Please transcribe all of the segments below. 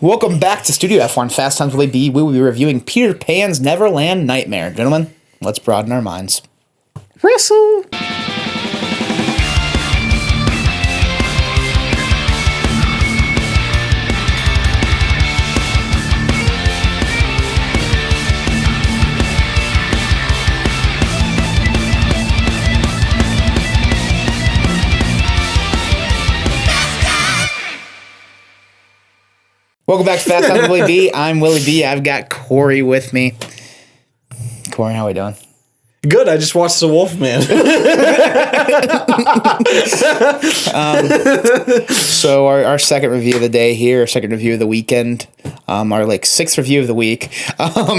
Welcome back to Studio F1 Fast Times Willy B. We will be reviewing Peter Pan's Neverland Nightmare. Gentlemen, let's broaden our minds. Wrestle! Welcome back to Fast Times with Willy B. I'm Willy B. I've got Kory with me. Kory, how are we doing? Good. I just watched The Wolfman. So our second review of the day here, our second review of the weekend, our sixth review of the week.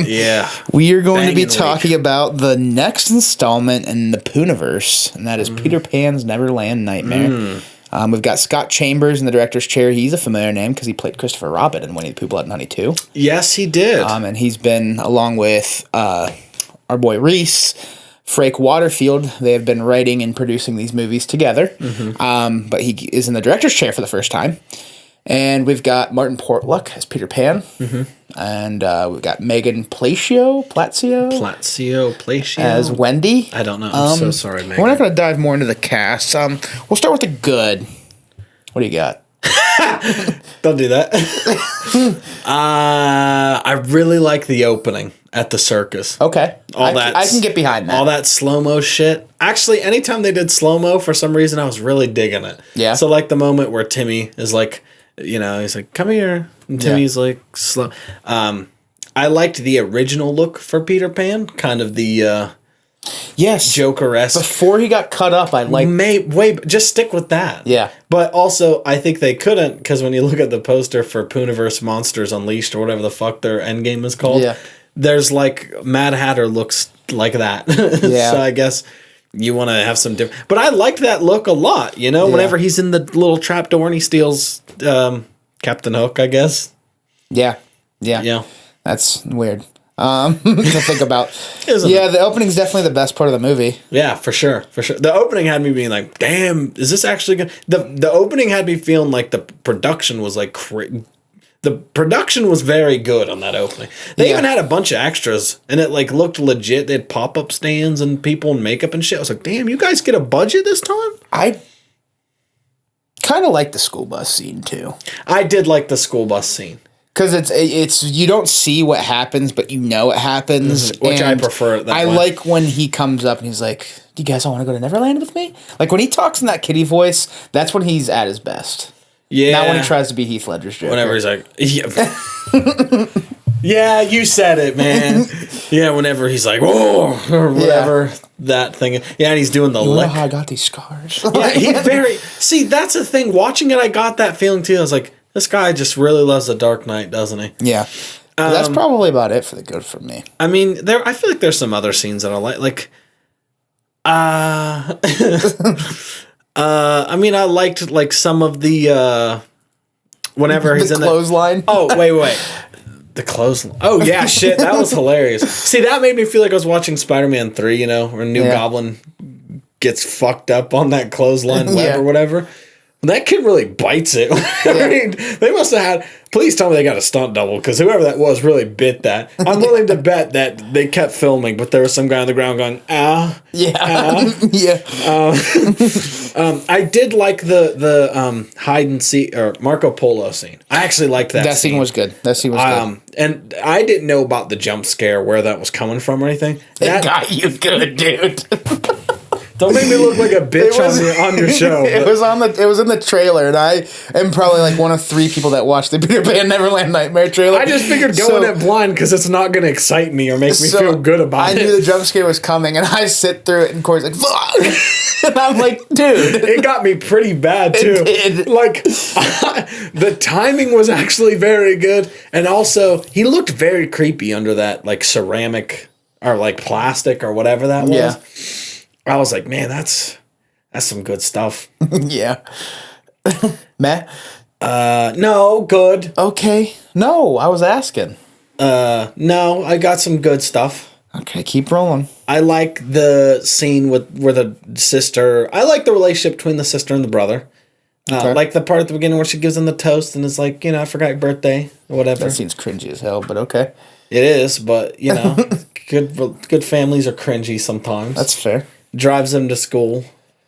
Yeah. We are going to be talking about the next installment in the Pooniverse, and that is Peter Pan's Neverland Nightmare. We've got Scott Chambers in the director's chair. He's a familiar name because he played Christopher Robin in Winnie the Pooh, Blood and Honey 2. Yes, he did. And he's been, along with our boy Reese, Frake Waterfield, they have been writing and producing these movies together. But he is in the director's chair for the first time. And we've got Martin Portlock as Peter Pan. And we've got Megan Platio as Wendy. I don't know. I'm so sorry, Megan. We're not going to dive more into the cast. We'll start with the good. What do you got? Don't do that. I really like the opening at the circus. Okay. I can get behind that. All that slow-mo shit. Actually, anytime they did slow-mo, for some reason, I was really digging it. Yeah. So, the moment where Timmy is he's like, come here. And Timmy's slow. I liked the original look for Peter Pan. Kind of the Joker-esque. Before he got cut up, I liked... Just stick with that. Yeah. But also, I think they couldn't, because when you look at the poster for Pooniverse Monsters Unleashed, or whatever the fuck their endgame is called, there's Mad Hatter looks like that. Yeah. So I guess you want to have some different... But I liked that look a lot, whenever he's in the little trapdoor and he steals Captain Hook, I guess. Yeah. That's weird to think about. The opening's definitely the best part of the movie. Yeah, for sure. The opening had me being like, damn, is this actually good? The opening had me feeling like the production was the production was very good on that opening. They even had a bunch of extras, and it looked legit. They had pop-up stands and people in makeup and shit. I was like, damn, you guys get a budget this time? I kind of like the school bus scene too. I did like the school bus scene. Because it's you don't see what happens, but you know it happens. Which I prefer that I like when he comes up and he's like, do you guys all want to go to Neverland with me? When he talks in that kiddie voice, that's when he's at his best. Yeah. Not when he tries to be Heath Ledger's Joker. Whenever he's like, yeah, you said it, man. Yeah, whenever he's like, whoa, or whatever that thing. Yeah, and he's doing the lick. Know how I got these scars. Yeah, he's very... See, that's the thing. Watching it, I got that feeling too. I was like, this guy just really loves The Dark Knight, doesn't he? Yeah. That's probably about it for the good for me. I mean, I feel like there's some other scenes that I like. I mean, I liked some of the whenever he's in the clothesline. Oh, wait. The clothesline. Oh yeah, shit, that was hilarious. See, that made me feel like I was watching Spider-Man 3, where New Goblin gets fucked up on that clothesline web or whatever. That kid really bites it. I mean, they must have had... Please tell me they got a stunt double, because whoever that was really bit that. I'm willing to bet that they kept filming, but there was some guy on the ground going, ah. Yeah. Yeah. I did like the hide and seek, or Marco Polo scene. I actually liked that scene. That scene was good. And I didn't know about the jump scare, where that was coming from or anything. That got you good, dude. Don't make me look like a bitch on your show. It was in the trailer, and I am probably one of 3 people that watched the Peter Pan Neverland Nightmare trailer. I just figured going it blind, because it's not going to excite me or make me feel good about it. I knew the jump scare was coming, and I sit through it, and Kory's like, fuck! And I'm like, dude. It got me pretty bad, too. It did. The timing was actually very good, and also, he looked very creepy under that, ceramic or, plastic or whatever that was. Yeah. I was like, man, that's some good stuff. Yeah. Matt? No, good. Okay. No, I was asking. No, I got some good stuff. Okay, keep rolling. I like the scene where the sister... I like the relationship between the sister and the brother. Okay. Like the part at the beginning where she gives him the toast and is like, I forgot your birthday or whatever. That seems cringy as hell, but okay. It is, but good families are cringy sometimes. That's fair. Drives them to school.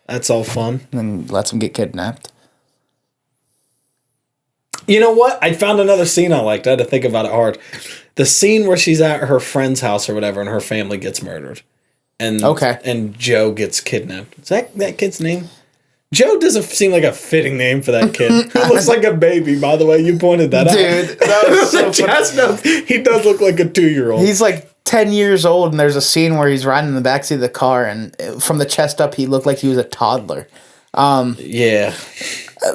That's all fun. And lets him get kidnapped. You know what? I found another scene I liked. I had to think about it hard. The scene where she's at her friend's house or whatever, and her family gets murdered, and Joe gets kidnapped. Is that kid's name? Joe doesn't seem like a fitting name for that kid. He looks like a baby, by the way. You pointed that out. Dude, that was so funny. He does look like a 2-year-old. He's like 10 years old, and there's a scene where he's riding in the backseat of the car, and from the chest up, he looked like he was a toddler. Yeah.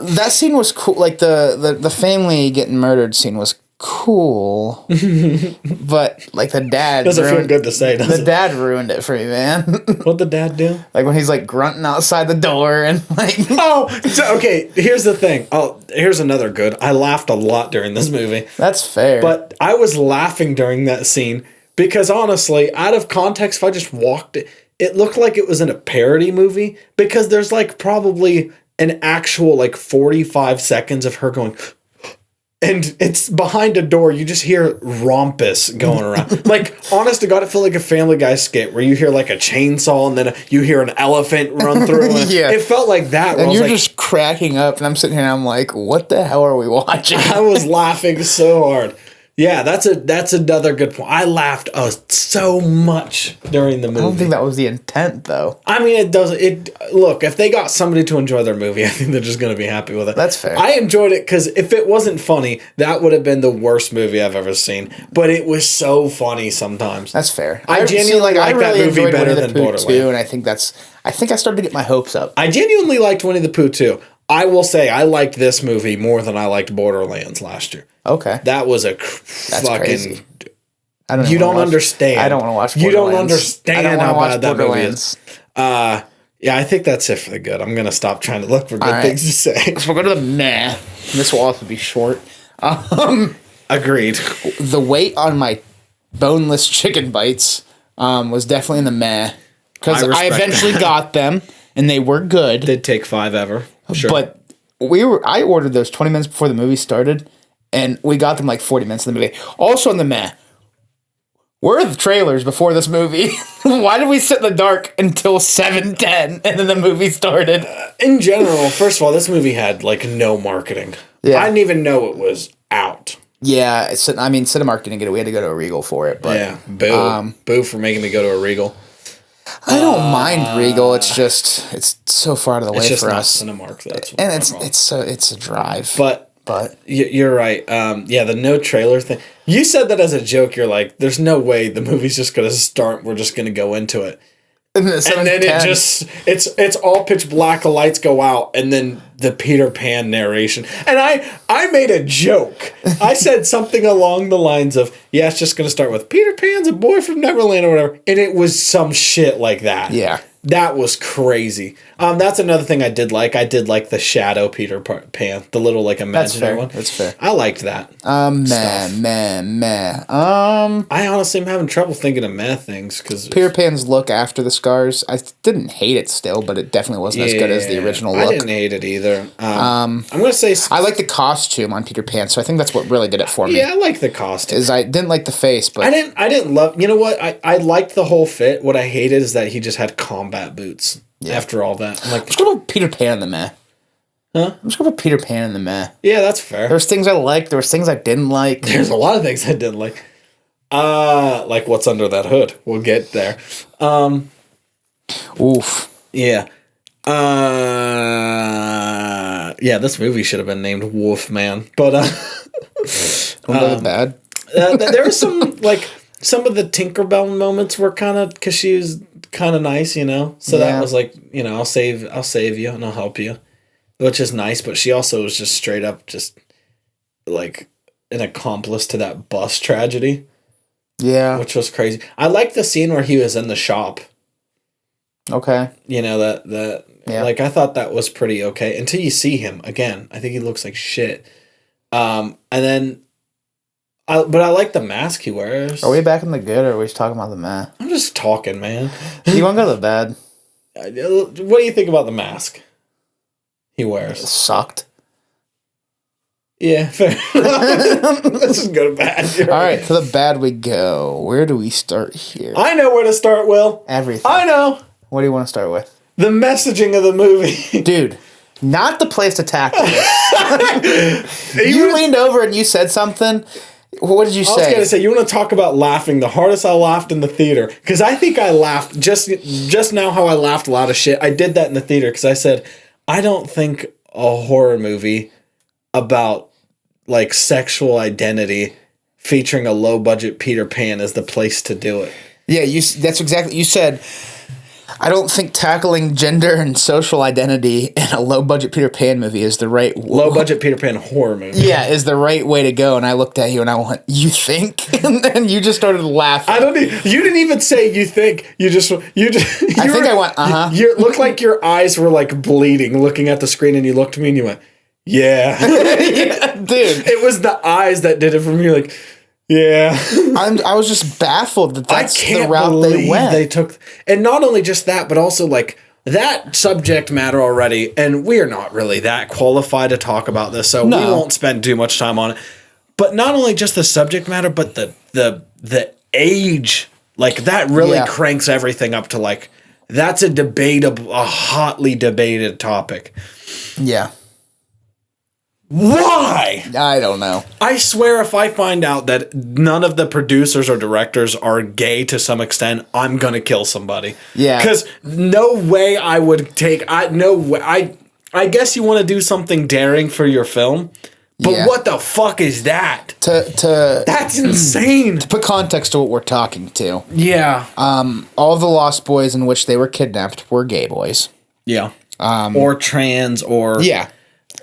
That scene was cool. Like, the family getting murdered scene was cool. But, like, the dad... Doesn't feel good to say, does it? The dad ruined it for me, man. What'd the dad do? Like, when he's, like, grunting outside the door and, like... Okay, here's the thing. Here's another good. I laughed a lot during this movie. That's fair. But I was laughing during that scene because, honestly, out of context, if I just walked it looked like it was in a parody movie because there's, like, probably an actual, like, 45 seconds of her going... And it's behind a door. You just hear rompus going around. Like, honest to God, it felt like a Family Guy skit where you hear like a chainsaw and then you hear an elephant run through. Yeah. It felt like that. And you're just cracking up. And I'm sitting here and I'm like, what the hell are we watching? I was laughing so hard. Yeah, that's another good point. I laughed so much during the movie. I don't think that was the intent, though. I mean, it doesn't. Look, if they got somebody to enjoy their movie, I think they're just going to be happy with it. That's fair. I enjoyed it because if it wasn't funny, that would have been the worst movie I've ever seen. But it was so funny sometimes. That's fair. I genuinely like that movie better than Borderland. Too, and I think I started to get my hopes up. I genuinely liked Winnie the Pooh too. I will say I liked this movie more than I liked Borderlands last year. Okay. That was fucking crazy. You don't understand. I don't want to watch Borderlands. You don't understand how bad that movie is. Yeah, I think that's it for the good. I'm going to stop trying to look for good things to say. So we'll go to the meh. This will also be short. Agreed. The weight on my boneless chicken bites was definitely in the meh. Because I eventually got them, and they were good. Did take 5 ever. Sure. But I ordered those 20 minutes before the movie started, and we got them like 40 minutes in the movie. Also in the meh, where are the trailers before this movie? Why did we sit in the dark until 7:10 and then the movie started? In general, first of all, this movie had like no marketing. Yeah. I didn't even know it was out. Yeah, Cinemark didn't get it. We had to go to a Regal for it. But, yeah, boo. Boo for making me go to a Regal. I don't mind Regal. It's just it's so far out of the way for us. Cinemark, that's and it's a drive. But you're right. Yeah, the no trailer thing. You said that as a joke. You're like, there's no way the movie's just gonna start. We're just gonna go into it. And then it's all pitch black. The lights go out, and then the Peter Pan narration. And I made a joke. I said something along the lines of, "Yeah, it's just gonna start with Peter Pan's a boy from Neverland or whatever," and it was some shit like that. Yeah, that was crazy. That's another thing I did like. I did like the shadow Peter Pan, the little like imaginary one. That's fair. I liked that. Meh. I honestly am having trouble thinking of meh things because Peter Pan's look after the scars. I didn't hate it still, but it definitely wasn't as good as the original look. I didn't hate it either. I'm gonna say I like the costume on Peter Pan, so I think that's what really did it for me. Yeah, I like the costume. I didn't like the face, but I didn't love. You know what? I liked the whole fit. What I hated is that he just had combat boots. Yeah. After all that, I'm like, let's go with Peter Pan in the meh. Huh? I'm just going to put Peter Pan in the meh. Yeah, that's fair. There's things I liked. There was things I didn't like. There's a lot of things I didn't like. Like what's under that hood. We'll get there. Oof. Yeah. Yeah, this movie should have been named Wolf Man. But, bad. There was some, like, some of the Tinkerbell moments were kind of, because she was kind of nice, you know? So that was like, you know, I'll save you and I'll help you. Which is nice, but she also was just straight up just, like, an accomplice to that bus tragedy. Yeah. Which was crazy. I liked the scene where he was in the shop. Okay. You know, that like, I thought that was pretty okay. Until you see him again. I think he looks like shit. And then, but I like the mask he wears. Are we back in the good, or are we just talking about the meh? I'm just talking, man. You want to go to the bad? What do you think about the mask? he wears. Sucked. Yeah, fair enough. Let's just go to bad. All right, to the bad we go. Where do we start here? I know where to start, Will. Everything. I know. What do you want to start with? The messaging of the movie. Dude, not the place to tackle this. You leaned over and you said something. What did you say? I was going to say, you want to talk about laughing. The hardest I laughed in the theater. Because I think I laughed just now how I laughed a lot of shit. I did that in the theater because I said, I don't think a horror movie about like sexual identity featuring a low budget Peter Pan is the place to do it. Yeah, that's exactly, you said, I don't think tackling gender and social identity in a low budget Peter Pan movie is the right low budget Peter Pan horror movie. Yeah, is the right way to go. And I looked at you and I went, you think? And then you just started laughing. You didn't even say you think. I think I went, uh-huh. You looked like your eyes were like bleeding looking at the screen, and you looked at me and you went, yeah. Yeah, dude. It was the eyes that did it for me. Like, yeah. I was just baffled that that's the route they went. They took, and not only just that, but also like that subject matter already. And we are not really that qualified to talk about this, so we won't spend too much time on it. But not only just the subject matter, but the age, like that really cranks everything up to like that's a hotly debated topic. Yeah. Why? I don't know. I swear if I find out that none of the producers or directors are gay to some extent, I'm going to kill somebody. Yeah. Because no way I would take... I guess you want to do something daring for your film, but what the fuck is that? That's insane. To put context to what we're talking to. Yeah. All the Lost Boys in which they were kidnapped were gay boys. Yeah. Or trans or... Yeah.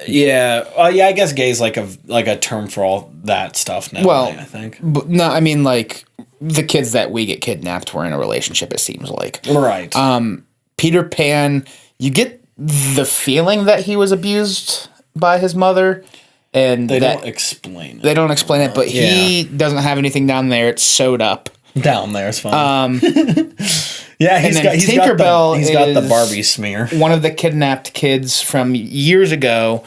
Yeah, I guess gay is like a term for all that stuff now. Well, I think. But no, I mean like the kids that we get kidnapped were in a relationship. It seems like right. Peter Pan, you get the feeling that he was abused by his mother, and they don't explain it. They don't explain it, but he doesn't have anything down there. It's sewed up. Down there is fine. Yeah, he's got the Barbie smear. One of the kidnapped kids from years ago,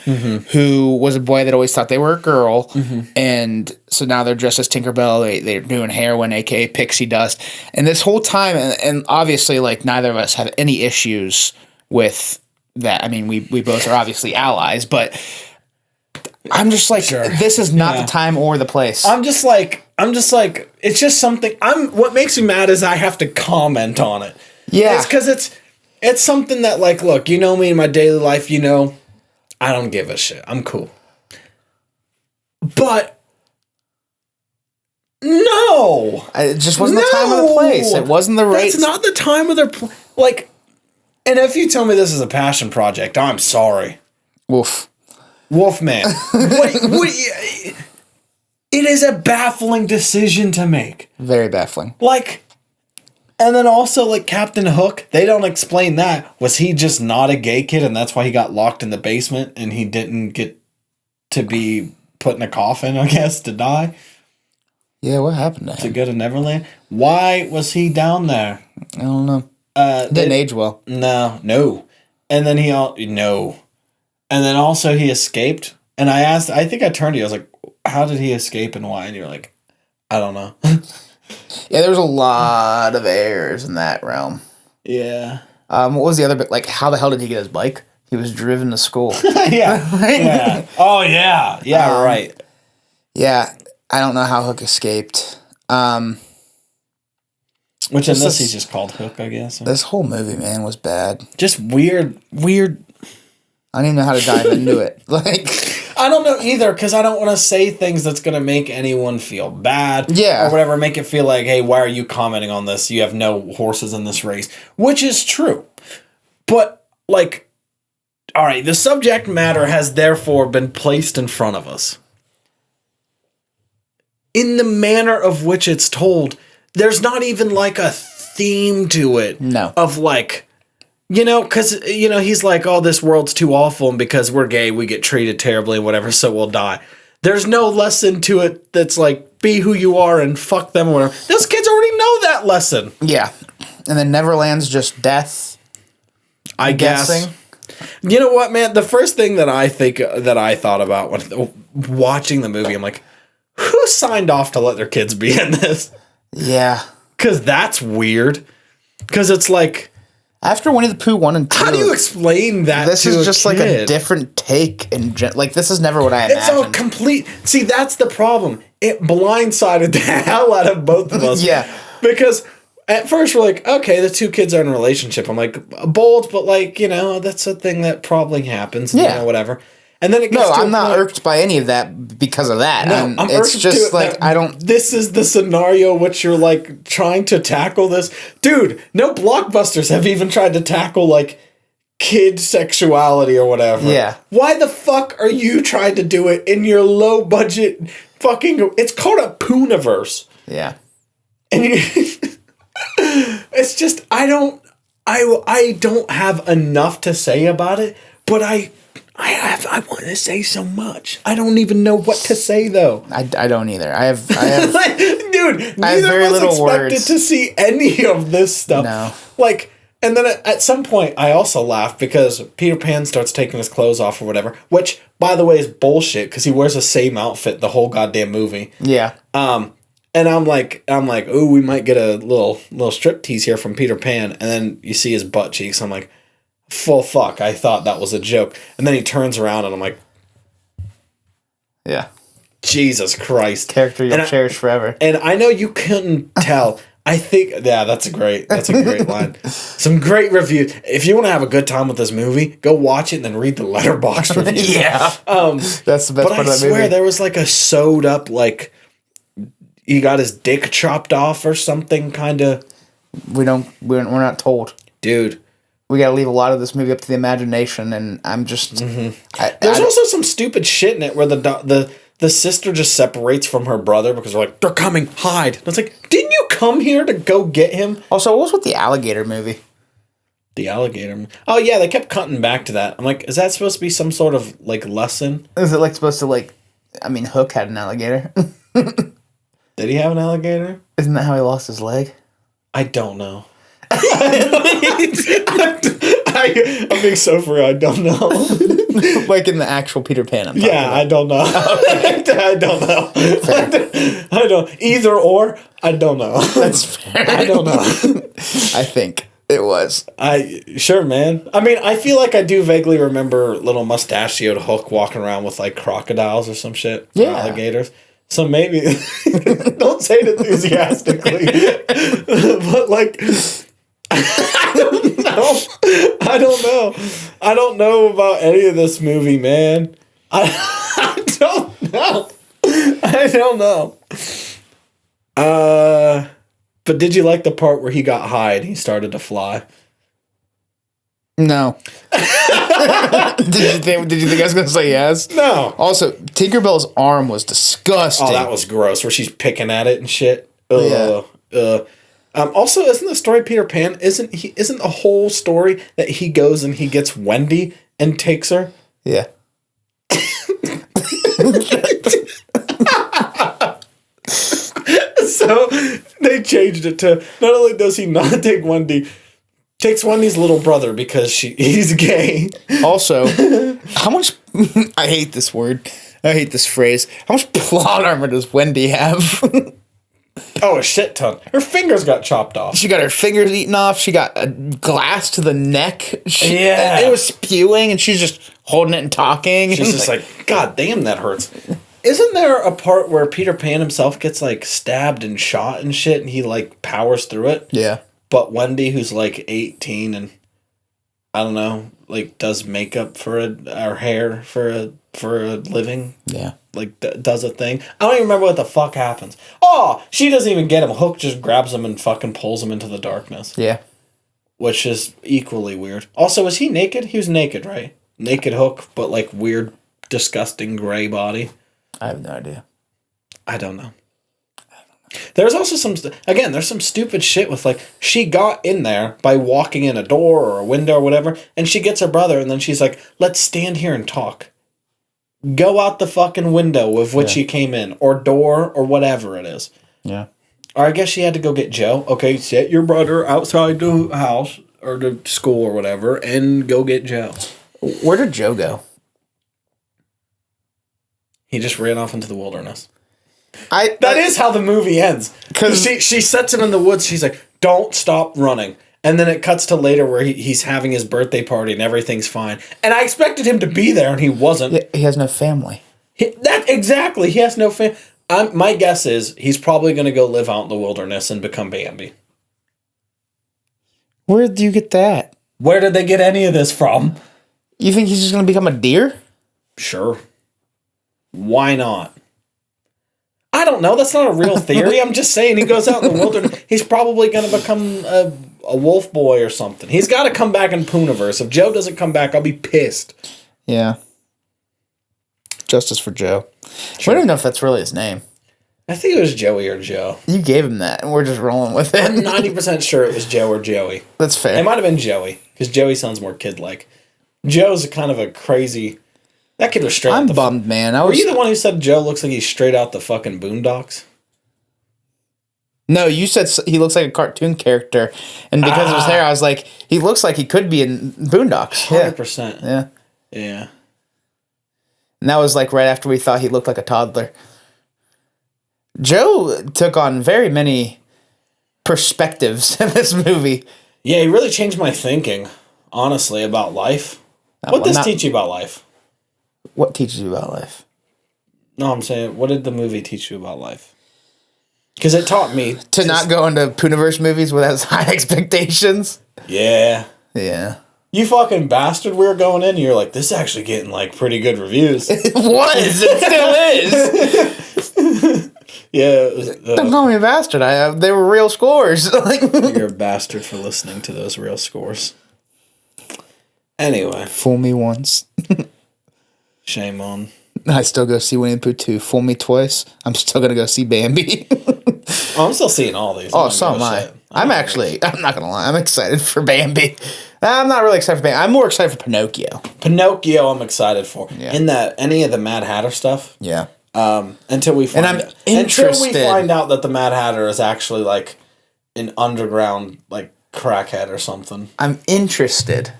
who was a boy that always thought they were a girl, and so now they're dressed as Tinkerbell. They're doing heroin, aka pixie dust, and this whole time, and obviously, like neither of us have any issues with that. I mean, we both are obviously allies, but I'm just like, this is not the time or the place. I'm just like, it's just something. What makes me mad is I have to comment on it. Yeah, it's because it's something that like, look, you know me in my daily life. You know, I don't give a shit. I'm cool. But no, it just wasn't the time or the place. It wasn't the right. It's not the time or the like. And if you tell me this is a passion project, I'm sorry. Woof. Wolfman. It is a baffling decision to make. Very baffling. Like, and then also like Captain Hook, they don't explain that. Was he just not a gay kid and that's why he got locked in the basement and he didn't get to be put in a coffin, I guess, to die? Yeah, what happened to him? To go to Neverland? Why was he down there? I don't know. Didn't age well. No. And then And then also he escaped. And I think I turned to you, I was like, how did he escape and why? And you're like, I don't know. Yeah, there was a lot of errors in that realm. Yeah. What was the other bit? Like, how the hell did he get his bike? He was driven to school. Yeah. Oh, yeah. Yeah, right. Yeah. I don't know how Hook escaped. Which in this he's just called Hook, I guess. This whole movie, man, was bad. Just weird. I don't even know how to dive into it. Like, I don't know either, because I don't want to say things that's going to make anyone feel bad. Yeah. Or whatever, make it feel like, hey, why are you commenting on this? You have no horses in this race. Which is true. But, like, all right, the subject matter has therefore been placed in front of us. In the manner of which it's told, there's not even, like, a theme to it. No. Of, like... You know, because, you know, he's like, oh, this world's too awful, and because we're gay, we get treated terribly and whatever, so we'll die. There's no lesson to it that's like, be who you are and fuck them or whatever. Those kids already know that lesson. Yeah. And then Neverland's just death. I'm guessing. You know what, man? The first thing that I thought about when watching the movie, I'm like, who signed off to let their kids be in this? Yeah. Because that's weird. Because it's like... After Winnie the Pooh 1 and 2... How do you explain that This is just like a different take. Like, this is never what I imagined. It's all complete... See, that's the problem. It blindsided the hell out of both of us. Yeah. Because... At first, we're like, okay, the two kids are in a relationship. I'm like, bold, but like, that's a thing that probably happens. And, whatever. And then it gets I'm not irked by any of that because of that. No, I'm it's irked just like, I don't... This is the scenario which you're like trying to tackle this. Dude, no blockbusters have even tried to tackle like kid sexuality or whatever. Yeah. Why the fuck are you trying to do it in your low budget fucking... It's called a Pooniverse. Yeah. And you... It's just I don't have enough to say about it, but I want to say so much. I don't even know what to say though. I don't either. I have dude, I have very little expected words to see any of this stuff. No. Like, and then at some point I also laughed because Peter Pan starts taking his clothes off or whatever, which by the way is bullshit because he wears the same outfit the whole goddamn movie. Yeah. And I'm like, oh, we might get a little striptease here from Peter Pan, and then you see his butt cheeks. I'm like, full fuck. I thought that was a joke, and then he turns around, and I'm like, yeah, Jesus Christ, character you'll cherish forever. And I know you couldn't tell. I think, yeah, that's a great line. Some great reviews. If you want to have a good time with this movie, go watch it and then read the Letterboxd reviews. Yeah, that's the best part of that movie. But I swear there was like a sewed up like. He got his dick chopped off or something, kind of. We're not told, dude. We got to leave a lot of this movie up to the imagination, and I'm just. There's also some stupid shit in it where the sister just separates from her brother because they're like, they're coming, hide. And it's like, didn't you come here to go get him? Also, what was with the alligator movie? The alligator. Oh yeah, they kept cutting back to that. I'm like, is that supposed to be some sort of like lesson? Is it like supposed to like? I mean, Hook had an alligator. Did he have an alligator? Isn't that how he lost his leg? I don't know. I'm being so for real. I don't know. Like in the actual Peter Pan. I don't know. I don't know. I don't. Either or, I don't know. That's fair. I don't know. I think it was. Sure, man. I mean, I feel like I do vaguely remember little mustachioed Hook walking around with like crocodiles or some shit. Yeah. Alligators. So maybe, don't say it enthusiastically, but like, I don't know. I don't know about any of this movie, man. I don't know. But did you like the part where he got high and he started to fly? No. Did you think I was going to say yes? No. Also, Tinkerbell's arm was disgusting. Oh, that was gross. Where she's picking at it and shit. Also, isn't the story Peter Pan? Isn't the whole story that he goes and he gets Wendy and takes her? Yeah. So they changed it to not only does he not take Wendy. Takes Wendy's little brother because he's gay. Also, how much... I hate this word. I hate this phrase. How much plot armor does Wendy have? Oh, a shit ton. Her fingers got chopped off. She got her fingers eaten off. She got a glass to the neck. Yeah. It was spewing, and she's just holding it and talking. She's just like, God damn, that hurts. Isn't there a part where Peter Pan himself gets, like, stabbed and shot and shit, and he, like, powers through it? Yeah. But Wendy, who's like 18 and I don't know, like does makeup for or hair for a living. Yeah. Like does a thing. I don't even remember what the fuck happens. Oh, she doesn't even get him. Hook just grabs him and fucking pulls him into the darkness. Yeah. Which is equally weird. Also, was he naked? He was naked, right? Naked Hook, but like weird, disgusting gray body. I have no idea. I don't know. There's also there's some stupid shit with, like, she got in there by walking in a door or a window or whatever, and she gets her brother, and then she's like, let's stand here and talk. Go out the fucking window with which you came in, or door, or whatever it is. Yeah. Or I guess she had to go get Joe. Okay, set your brother outside the house, or the school or whatever, and go get Joe. Where did Joe go? He just ran off into the wilderness. That is how the movie ends. Because she sets him in the woods. She's like, don't stop running. And then it cuts to later where he's having his birthday party and everything's fine. And I expected him to be there and he wasn't. He has no family. Exactly. He has no family. My guess is he's probably going to go live out in the wilderness and become Bambi. Where do you get that? Where did they get any of this from? You think he's just going to become a deer? Sure. Why not? I don't know. That's not a real theory. I'm just saying he goes out in the wilderness. He's probably going to become a wolf boy or something. He's got to come back in Pooniverse. If Joe doesn't come back, I'll be pissed. Yeah. Justice for Joe. Sure. I don't even know if that's really his name. I think it was Joey or Joe. You gave him that, and we're just rolling with it. I'm 90% sure it was Joe or Joey. That's fair. It might have been Joey, because Joey sounds more kid-like. Joe's kind of a crazy... That kid was straight out I'm bummed, man. Were you the one who said Joe looks like he's straight out the fucking Boondocks? No, you said he looks like a cartoon character, and because of his hair, I was like, he looks like he could be in Boondocks. 100%. Yeah. Yeah. And that was like right after we thought he looked like a toddler. Joe took on very many perspectives in this movie. Yeah, he really changed my thinking, honestly, about life. What does teach you about life? What teaches you about life? No, I'm saying, what did the movie teach you about life? Because it taught me... To not go into Pooniverse movies with high expectations? Yeah. Yeah. You fucking bastard, we were going in and you're like, this is actually getting, like, pretty good reviews. It was. It still is. Yeah. Don't call me a bastard. They were real scores. You're a bastard for listening to those real scores. Anyway. Fool me once. Shame on. I still go see Winnie the Pooh 2. Fool me twice. I'm still going to go see Bambi. Oh, I'm still seeing all these. Oh, so am I. I'm not going to lie. I'm excited for Bambi. I'm not really excited for Bambi. I'm more excited for Pinocchio. Pinocchio I'm excited for. Yeah. In any of the Mad Hatter stuff. Yeah. Until we find out that the Mad Hatter is actually like an underground like crackhead or something. I'm interested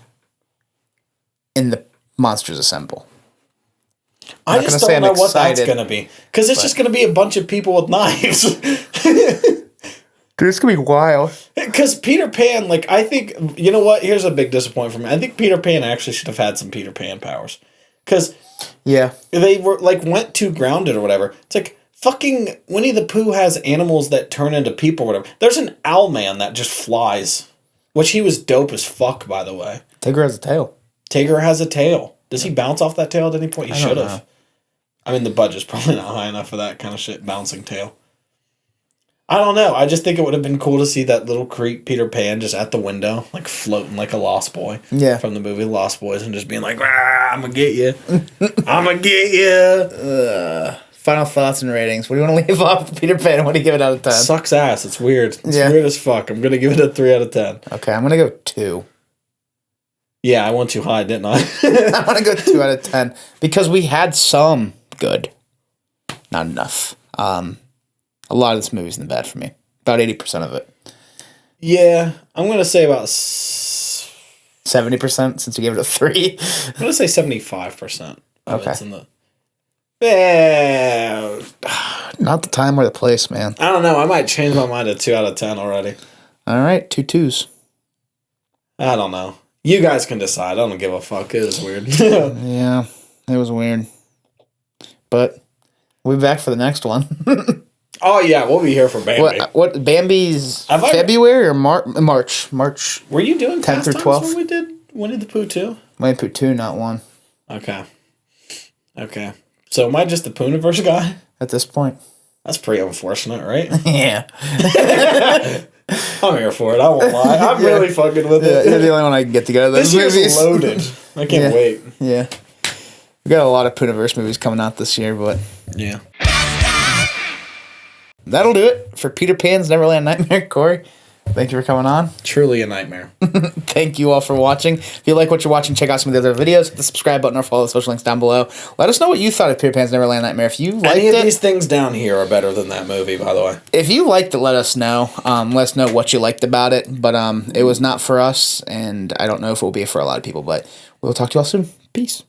in the Monsters Assemble. I just don't know what that's going to be. Because it's just going to be a bunch of people with knives. Dude, it's going to be wild. Because Peter Pan, like, I think, you know what? Here's a big disappointment for me. I think Peter Pan actually should have had some Peter Pan powers. Because they were, like, went too grounded or whatever. It's like, fucking Winnie the Pooh has animals that turn into people or whatever. There's an owl man that just flies. Which he was dope as fuck, by the way. Tigger has a tail. Tigger has a tail. Does he bounce off that tail at any point? He should have. I mean, the budget's probably not high enough for that kind of shit, bouncing tail. I don't know. I just think it would have been cool to see that little creep Peter Pan just at the window, like floating like a Lost Boy. Yeah. From the movie Lost Boys and just being like, I'm going to get you. I'm going to get you. Final thoughts and ratings. What do you want to leave off Peter Pan? What do you give it out of 10? Sucks ass. It's weird. It's weird as fuck. I'm going to give it a 3 out of 10. Okay, I'm going to go 2. Yeah, I went too high, didn't I? I want to go 2 out of 10 because we had some good, not enough. A lot of this movie's in the bad for me. About 80% of it. Yeah, I'm gonna say about 70% since you gave it a 3. I'm gonna say 75%. Okay. It's in the... Yeah. Not the time or the place, man. I don't know. I might change my mind to 2 out of 10 already. All right, 2 2s. I don't know. You guys can decide. I don't give a fuck. It was weird. Yeah, it was weird. But we'll be back for the next one. Oh, yeah. We'll be here for Bambi. What Bambi's February or March? March. Were you doing 10th or 12th? when we did Winnie the Pooh 2? Winnie the Pooh 2, not 1. Okay. So am I just the Pooniverse guy? At this point. That's pretty unfortunate, right? Yeah. I'm here for it. I won't lie. I'm really fucking with it. You're the only one I can get to go to those movies. This year's loaded. I can't wait. Yeah. We got a lot of Pooniverse movies coming out this year, but... Yeah. That'll do it for Peter Pan's Neverland Nightmare. Kory, thank you for coming on. Truly a nightmare. Thank you all for watching. If you like what you're watching, check out some of the other videos. Hit the subscribe button or follow the social links down below. Let us know what you thought of Peter Pan's Neverland Nightmare. If you liked Any of these things down here are better than that movie, by the way. If you liked it, let us know. Let us know what you liked about it. But it was not for us, and I don't know if it will be for a lot of people, but We'll talk to you all soon. Peace.